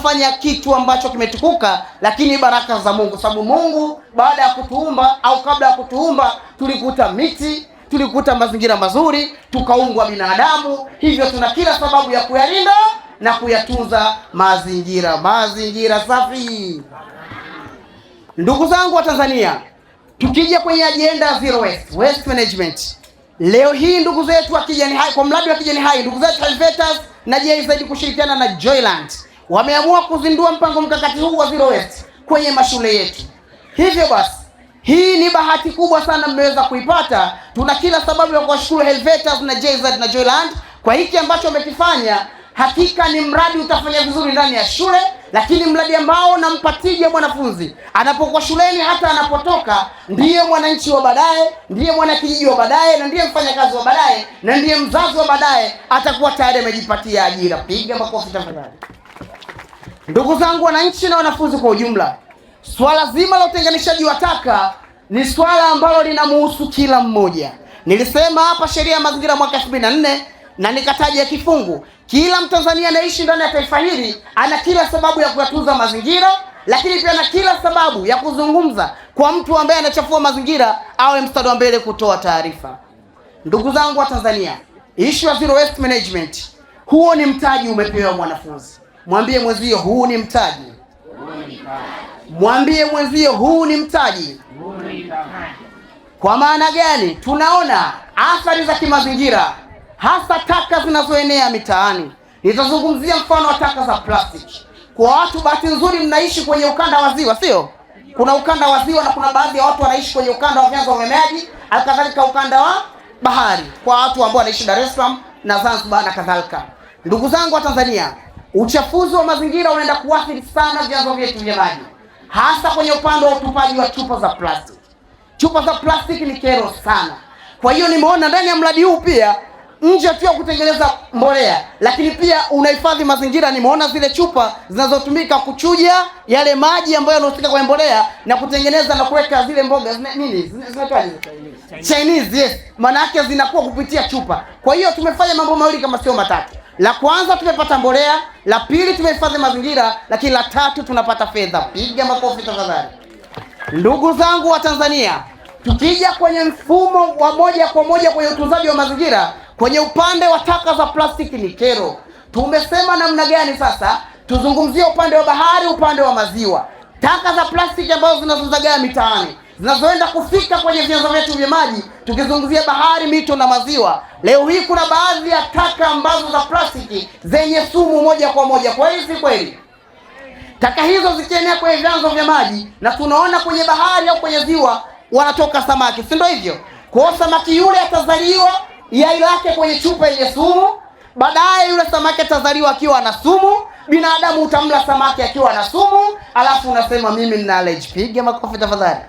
tunafanya kitu ambacho kimetukuka, lakini baraka za Mungu, sababu Mungu baada ya kutuumba au kabla ya kutuumba tulikuta miti, tulikuta mazingira mazuri, tukaumbwa binadamu. Hivyo tuna kila sababu ya kuyalinda na kuyatunza mazingira safi. Ndugu zangu wa Tanzania, tukija kwenye agenda zero waste management, leo hii ndugu zetu wa Kijani Hai, kwa mradi wa Kijani Hai, ndugu zetu Helvetas na JZ kushirikiana na Joyland wameamua kuzindua mpango mkakati huu wa zero waste kwenye mashule yetu. Hivyo basi, hii ni bahati kubwa sana mmeweza kuipata. Tuna kila sababu ya kuwashukuru Helvetas na JZ na Joyland kwa hiki ambacho wamekifanya. Hakika ni mradi utafanya vizuri ndani ya shule, lakini mradi ambao unampa tija mwanafunzi anapokuwa shuleni, hata anapotoka ndiye mwananchi wa baadaye, ndiye mwanakijiji wa baadaye, na ndiye mfanyakazi wa baadaye, na ndiye mzazi wa baadaye, atakuwa tayari amejipatia ajira. Piga makofi tafadhali. Ndugu zangu wananchi na wanafunzi kwa ujumla, swala zima la utenganishaji wa taka ni swala ambalo linamhusu kila mmoja. Nilisema hapa sheria ya mazingira mwaka 2004 na nikataja kifungu, kila Mtanzania anaishi ndani ya taifa hili ana kila sababu ya kuyatunza mazingira, lakini pia ana kila sababu ya kuzungumza kwa mtu ambaye anachafua mazingira awe mstari wa mbele kutoa taarifa. Ndugu zangu wa Tanzania, issue ya zero waste management, huo ni mtaji umepewa mwanafunzi. Mwambie mwenzio huu ni mtaji. Mwambie mwenzio huu ni mtaji. Kwa maana gani? Tunaona athari za kimazingira, hasa taka zinazoenea mitaani. Nitazungumzia mfano wa taka za plastiki. Kwa watu, bahati nzuri mnaishi kwenye ukanda wa ziwa, sio? Kuna ukanda wa ziwa na kuna baadhi ya watu wanaishi kwenye ukanda wa vyanzo vya maji, alikadhalika ukanda wa bahari, kwa watu ambao wanaishi Dar es Salaam na Zanzibar na kadhalika. Ndugu zangu wa Tanzania, uchafuzi wa mazingira unaenda kuathiri sana vyanzo vyetu vya maji, hasa kwenye upande wa utupaji wa chupa za plastiki. Chupa za plastiki ni kero sana. Kwa hiyo nimeona ndani ya mradi huu pia, nje tu ya kutengeneza mbolea, lakini pia unahifadhi mazingira. Nimeona zile chupa zinazotumika kuchuja yale maji ambayo yanahusika kwenye mbolea na kutengeneza na kuweka zile mboga zinaitwaje? Chinese, yes. Maana yake zinakuwa kupitia chupa. Kwa hiyo tumefanya mambo mawili kama sio matatu. La kwanza tumepata mbolea, la pili tumehifadhi mazingira, lakini la tatu tunapata fedha. Piga makofi tafadhali. Ndugu zangu wa Tanzania, tukija kwenye mfumo wa moja kwa moja kwenye utunzaji wa mazingira, kwenye upande wa taka za plastiki ni kero. Tumesema namna gani sasa? Tuzungumzie upande wa bahari, upande wa maziwa. Taka za plastiki ambazo zinazozagaa mitaani, zinazoenda kufika kwenye vyanzo vyetu vya maji, tukizungumzia bahari, mito na maziwa. Leo hii kuna baadhi ya taka ambazo za plastiki zenye sumu moja kwa moja. Kwa hiyo si kweli? Taka hizo zikienea kwenye vyanzo vya maji, na tunaona kwenye bahari au kwenye ziwa wanatoka samaki, si ndio hivyo? Kwa samaki yule atazaliwa yai lake kwenye chupa yenye sumu, baadaye yule samaki atazaliwa akiwa na sumu, binadamu utamla samaki akiwa na sumu, alafu unasema mimi nina allergy. Piga makofi tafadhali.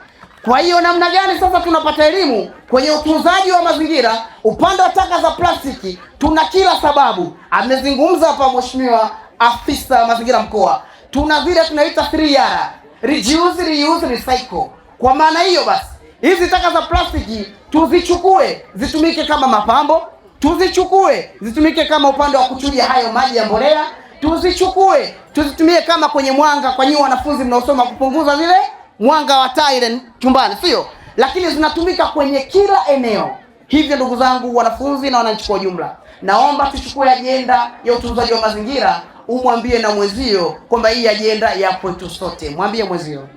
Kwa hiyo namna gani sasa tunapata elimu kwenye utunzaji wa mazingira? Upande wa taka za plastiki tuna kila sababu. Amezungumza hapa mheshimiwa afisa mazingira mkoa. Tuna vile tunaita 3R: reduce, reuse, recycle. Kwa maana hiyo basi, hizi taka za plastiki tuzichukue zitumike kama mapambo, tuzichukue zitumike kama upande wa kuchuja hayo maji ya mbolea, tuzichukue tuzitumie kama kwenye mwanga kwa nyinyi wanafunzi mnaosoma kupunguza zile mwanga wa taa ile chumbani, sio? Lakini zinatumika kwenye kila eneo. Hivyo ndugu zangu wanafunzi na wananchi kwa ujumla, naomba tuchukue ajenda ya utunzaji wa mazingira. Umwambie na mwenzio kwamba hii ajenda ya kwetu sote. Mwambie mwenzio.